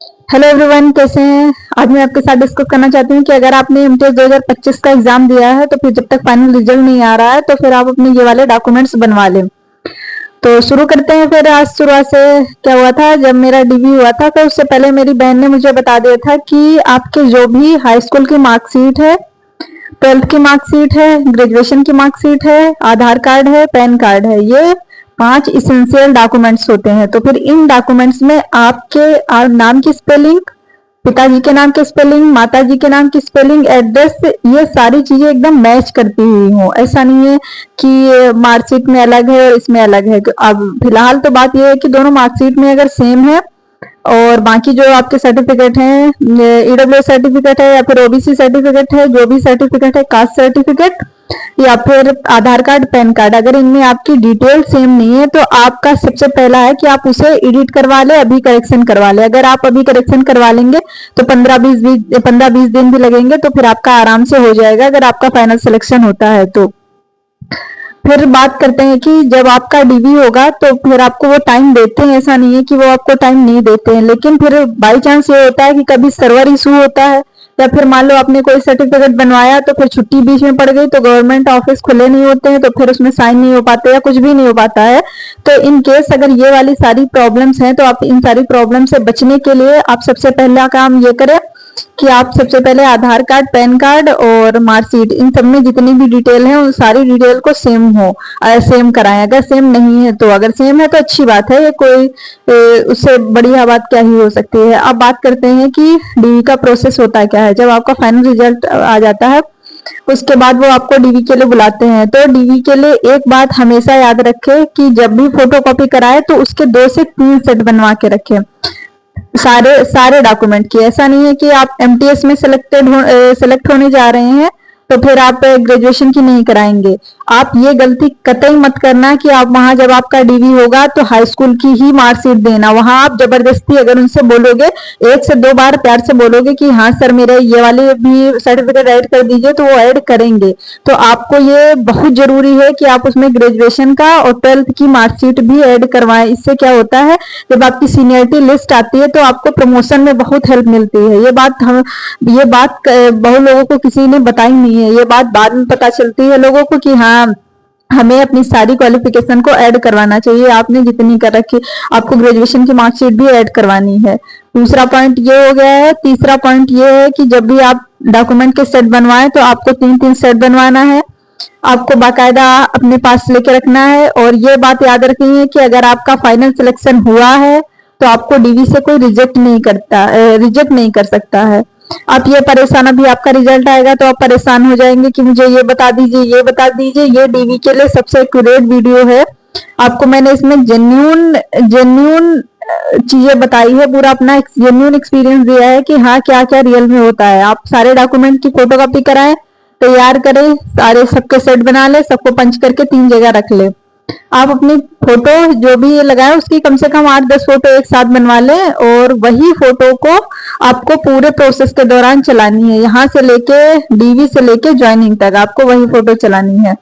Hello everyone, कैसे हैं। आज मैं आपके साथ डिस्कस करना चाहती हूँ कि अगर आपने एमटीएस 2025 का एग्जाम दिया है तो फिर जब तक फाइनल रिजल्ट नहीं आ रहा है तो फिर आप अपने ये वाले डॉक्यूमेंट्स बनवा लें। तो शुरू करते हैं। फिर आज शुरुआत से क्या हुआ था, जब मेरा डीवी हुआ था तो उससे पहले मेरी बहन ने मुझे बता दिया था कि आपके जो भी हाई स्कूल की मार्कशीट है, 12th की मार्कशीट है, ग्रेजुएशन की मार्कशीट है, आधार कार्ड है, पैन कार्ड है, ये 5 इसेंशियल डॉक्यूमेंट्स होते हैं। तो फिर इन डॉक्यूमेंट्स में आपके नाम की स्पेलिंग, पिताजी के नाम की स्पेलिंग, माताजी के नाम की स्पेलिंग, एड्रेस, ये सारी चीजें एकदम मैच करती हुई हो। ऐसा नहीं है कि मार्कशीट में अलग है और इसमें अलग है। अब फिलहाल तो बात यह है कि दोनों मार्कशीट में अगर सेम है और बाकी जो आपके सर्टिफिकेट हैं, ईडब्ल्यू सर्टिफिकेट है या फिर ओबीसी सर्टिफिकेट है, जो भी सर्टिफिकेट है, कास्ट सर्टिफिकेट या फिर आधार कार्ड, पैन कार्ड, अगर इनमें आपकी डिटेल सेम नहीं है तो आपका सबसे पहला है कि आप उसे एडिट करवा ले, अभी करेक्शन करवा ले। अगर आप अभी करेक्शन करवा लेंगे तो 15-20 दिन भी लगेंगे, तो फिर आपका आराम से हो जाएगा अगर आपका फाइनल सिलेक्शन होता है तो। फिर बात करते हैं कि जब आपका डीवी होगा तो फिर आपको वो टाइम देते हैं, ऐसा नहीं है कि वो आपको टाइम नहीं देते हैं, लेकिन फिर बाई चांस ये होता है कि कभी सर्वर इशू होता है या फिर मान लो आपने कोई सर्टिफिकेट बनवाया तो फिर छुट्टी बीच में पड़ गई तो गवर्नमेंट ऑफिस खुले नहीं होते हैं तो फिर उसमें साइन नहीं हो पाते या कुछ भी नहीं हो पाता है। तो इन केस अगर ये वाली सारी प्रॉब्लम्स हैं तो आप इन सारी प्रॉब्लम से बचने के लिए आप सबसे पहला काम ये करें कि आप सबसे पहले आधार कार्ड, पैन कार्ड और मार्कशीट, इन सब में जितनी भी डिटेल है उन सारी डिटेल को सेम हो, सेम कराएं। अगर सेम नहीं है तो, अगर सेम है तो अच्छी बात है, ये कोई उससे बढ़िया बात क्या ही हो सकती है। अब बात करते हैं कि डीवी का प्रोसेस होता क्या है। जब आपका फाइनल रिजल्ट आ जाता है उसके बाद वो आपको डीवी के लिए बुलाते हैं। तो डीवी के लिए एक बात हमेशा याद रखें कि जब भी फोटो कॉपी कराए तो उसके 2 से 3 सेट बनवा के रखें, सारे सारे डॉक्यूमेंट की। ऐसा नहीं है कि आप एमटीएस में सेलेक्ट होने जा रहे हैं तो फिर आप ग्रेजुएशन की नहीं कराएंगे। आप ये गलती कतई मत करना कि आप वहां जब आपका डीवी होगा तो हाई स्कूल की ही मार्कशीट देना। वहां आप जबरदस्ती अगर उनसे बोलोगे, 1 से 2 बार प्यार से बोलोगे कि हाँ सर मेरे ये वाले भी सर्टिफिकेट ऐड कर दीजिए, तो वो ऐड करेंगे। तो आपको ये बहुत जरूरी है कि आप उसमें ग्रेजुएशन का और 12th की मार्कशीट भी ऐड करवाएं। इससे क्या होता है, जब आपकी सीनियरिटी लिस्ट आती है तो आपको प्रमोशन में बहुत हेल्प मिलती है। ये बात बहुत लोगों को किसी ने बताई नहीं है, ये बात बाद में पता चलती है लोगों को कि हाँ हमें अपनी सारी क्वालिफिकेशन को ऐड करवाना चाहिए। आपने जितनी कर रखी, आपको ग्रेजुएशन की मार्कशीट भी ऐड करवानी है। दूसरा पॉइंट ये हो गया है। तीसरा पॉइंट ये है कि जब भी आप डॉक्यूमेंट के सेट बनवाएं तो आपको 3-3 सेट बनवाना है, आपको बाकायदा अपने पास लेके रखना है। और ये बात याद रखनी है कि अगर आपका फाइनल सिलेक्शन हुआ है तो आपको डीवी से कोई रिजेक्ट नहीं कर सकता है। आप ये परेशान, अभी आपका रिजल्ट आएगा तो आप परेशान हो जाएंगे कि मुझे ये बता दीजिए, ये बता दीजिए। ये डीवी के लिए सबसे एक्यूरेट वीडियो है। आपको मैंने इसमें जेन्यून जेन्यून चीजें बताई है, पूरा अपना जेन्यून एक्सपीरियंस दिया है कि हाँ क्या क्या रियल में होता है। आप सारे डॉक्यूमेंट की फोटोकॉपी कराएं, तैयार करें, सारे सबके सेट बना ले, सबको पंच करके 3 जगह रख ले। आप अपनी फोटो जो भी लगाए उसकी कम से कम 8-10 फोटो एक साथ बनवा लें और वही फोटो को आपको पूरे प्रोसेस के दौरान चलानी है। यहाँ से लेके डीवी से लेके ज्वाइनिंग तक आपको वही फोटो चलानी है।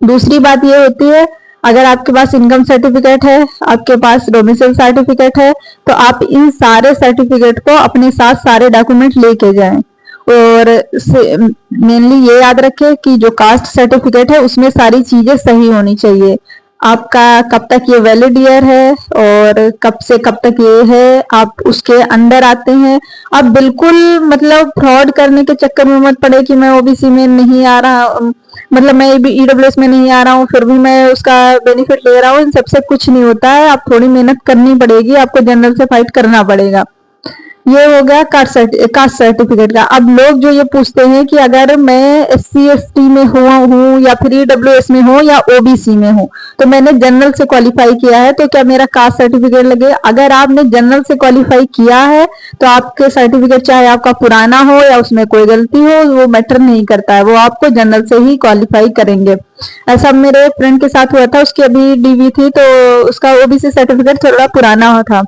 दूसरी बात ये होती है, अगर आपके पास इनकम सर्टिफिकेट है, आपके पास डोमिसाइल सर्टिफिकेट है, तो आप इन सारे सर्टिफिकेट को अपने साथ सारे डॉक्यूमेंट लेके जाएं। और मेनली ये याद रखें कि जो कास्ट सर्टिफिकेट है उसमें सारी चीजें सही होनी चाहिए। आपका कब तक ये वैलिड ईयर है और कब से कब तक ये है, आप उसके अंडर आते हैं। आप बिल्कुल मतलब फ्रॉड करने के चक्कर में मत पड़े कि मैं ओबीसी में नहीं आ रहा, मतलब मैं ईडब्ल्यूएस में नहीं आ रहा हूँ फिर भी मैं उसका बेनिफिट ले रहा हूँ। इन सबसे कुछ नहीं होता है। आप थोड़ी मेहनत करनी पड़ेगी, आपको जनरल से फाइट करना पड़ेगा। ये हो गया कास्ट सर्टिफिकेट का। अब लोग जो ये पूछते हैं कि अगर मैं SC/ST में हूँ या फिर EWS में हूँ या OBC में हूँ तो मैंने जनरल से क्वालिफाई किया है तो क्या मेरा कास्ट सर्टिफिकेट लगे। अगर आपने जनरल से क्वालिफाई किया है तो आपके सर्टिफिकेट चाहे आपका पुराना हो या उसमें कोई गलती हो, वो मैटर नहीं करता है, वो आपको जनरल से ही क्वालिफाई करेंगे। ऐसा मेरे फ्रेंड के साथ हुआ था, उसकी अभी डीवी थी तो उसका OBC सर्टिफिकेट थोड़ा पुराना था,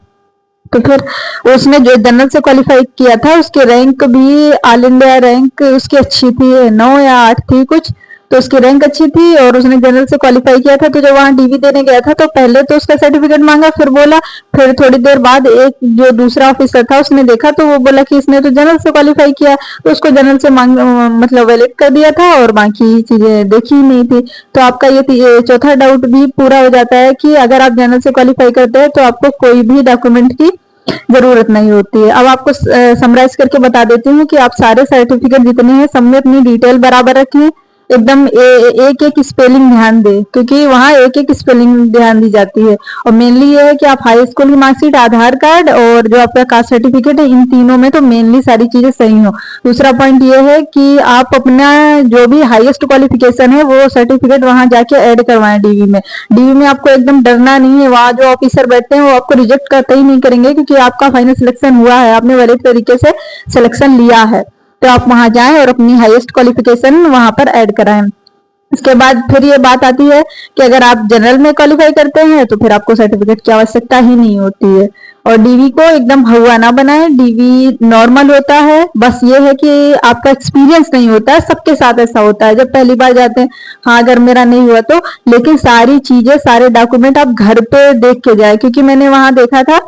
तो फिर उसने जो जनरल से क्वालिफाई किया था उसकी रैंक भी ऑल इंडिया रैंक उसकी अच्छी थी, 9 या 8 थी कुछ। तो उसकी रैंक अच्छी थी और उसने जनरल से क्वालिफाई किया था। तो जब वहाँ डीवी देने गया था तो पहले तो उसका सर्टिफिकेट मांगा, फिर बोला, फिर थोड़ी देर बाद एक जो दूसरा ऑफिसर था उसने देखा तो वो बोला कि इसने तो जनरल से क्वालिफाई किया, तो उसको जनरल से मतलब वैलिड कर दिया था और बाकी चीजें देखी ही नहीं थी। तो आपका ये चौथा डाउट भी पूरा हो जाता है कि अगर आप जनरल से क्वालिफाई करते हैं तो आपको कोई भी डॉक्यूमेंट की जरूरत नहीं होती है। अब आपको समराइज करके बता देती हूँ कि आप सारे सर्टिफिकेट जितने हैं सब में अपनी डिटेल बराबर रखें, एकदम एक एक स्पेलिंग ध्यान दे, क्योंकि वहाँ एक एक स्पेलिंग ध्यान दी जाती है। और मेनली ये है कि आप हाई स्कूल की मार्कशीट, आधार कार्ड और जो आपका कास्ट सर्टिफिकेट है, इन तीनों में तो मेनली सारी चीजें सही हो। दूसरा पॉइंट ये है कि आप अपना जो भी हाईएस्ट क्वालिफिकेशन है वो सर्टिफिकेट वहां जाके ऐड करवाएं डीवी में। डीवी में आपको एकदम डरना नहीं है, वहां जो ऑफिसर बैठते हैं वो आपको रिजेक्ट करते ही नहीं करेंगे, क्योंकि आपका फाइनल सिलेक्शन हुआ है, आपने वैलिड तरीके से सिलेक्शन लिया है। तो आप वहां जाएं और अपनी हाईएस्ट क्वालिफिकेशन वहां पर ऐड कराएं। इसके बाद फिर ये बात आती है कि अगर आप जनरल में क्वालिफाई करते हैं तो फिर आपको सर्टिफिकेट की आवश्यकता ही नहीं होती है। और डीवी को एकदम भगवा ना बनाए, डीवी नॉर्मल होता है, बस ये है कि आपका एक्सपीरियंस नहीं होता है। सबके साथ ऐसा होता है जब पहली बार जाते हैं, हाँ अगर मेरा नहीं हुआ तो, लेकिन सारी चीजें, सारे डॉक्यूमेंट आप घर पे देख के जाए, क्योंकि मैंने वहां देखा था,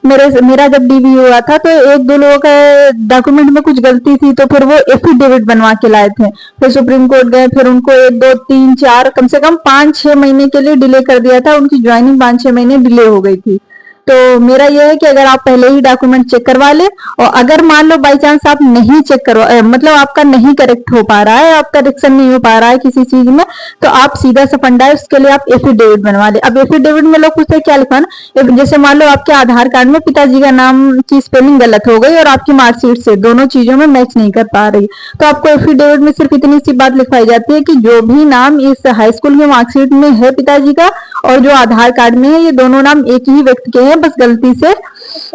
मेरा जब डीवी हुआ था तो एक दो लोगों का डॉक्यूमेंट में कुछ गलती थी, तो फिर वो एफिडेविट बनवा के लाए थे, फिर सुप्रीम कोर्ट गए, फिर उनको 1 2 3 4 कम से कम 5 6 महीने के लिए डिले कर दिया था, उनकी ज्वाइनिंग 5 6 महीने डिले हो गई थी। तो मेरा यह है कि अगर आप पहले ही डॉक्यूमेंट चेक करवा ले, और अगर मान लो बाई चांस आप नहीं चेक करवा मतलब आपका नहीं करेक्ट हो पा रहा है, आपका करेक्शन नहीं हो पा रहा है किसी चीज में, तो आप सीधा सा फंडा है उसके लिए, आप एफिडेविट बनवा ले। अब एफिडेविट में लोग पूछते हैं क्या लिखवाना, जैसे मान लो आपके आधार कार्ड में पिताजी का नाम की स्पेलिंग गलत हो गई और आपकी मार्कशीट से दोनों चीजों में मैच नहीं कर पा रही, तो आपको एफिडेविट में सिर्फ इतनी सी बात लिखवाई जाती है कि जो भी नाम इस हाई स्कूल की मार्कशीट में है पिताजी का और जो आधार कार्ड में है, ये दोनों नाम एक ही व्यक्ति के हैं, बस गलती से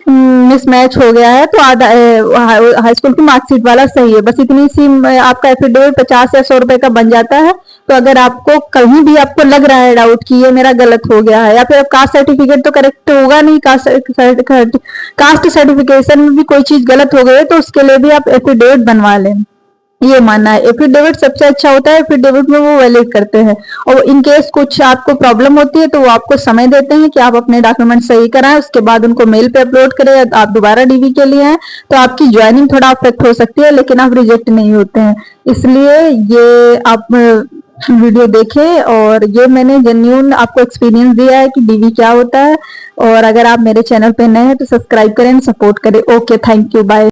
मिसमैच हो गया है, तो हाई स्कूल की मार्कशीट वाला सही है। बस इतनी सी आपका एफिडेविट 50 या 100 रुपए का बन जाता है। तो अगर आपको कहीं भी आपको लग रहा है डाउट कि ये मेरा गलत हो गया है, या फिर कास्ट सर्टिफिकेट तो करेक्ट होगा नहीं, कास्ट सर्टिफिकेशन में भी कोई चीज गलत हो गई है, तो उसके लिए भी आप एफिडेविट बनवा लें, ये मानना है। एफिडेविट सबसे अच्छा होता है, एफिडेविट में वो वैलिड करते हैं, और इन केस कुछ आपको प्रॉब्लम होती है तो वो आपको समय देते हैं कि आप अपने डॉक्यूमेंट सही कराएं, उसके बाद उनको मेल पे अपलोड करें, आप दोबारा डीवी के लिए हैं तो आपकी ज्वाइनिंग थोड़ा अफेक्ट हो सकती है, लेकिन आप रिजेक्ट नहीं होते हैं। इसलिए ये आप वीडियो देखें, और ये मैंने जेन्युइन आपको एक्सपीरियंस दिया है कि डीवी क्या होता है। और अगर आप मेरे चैनल पे नए हैं तो सब्सक्राइब करें, सपोर्ट करें। Okay, thank you, bye.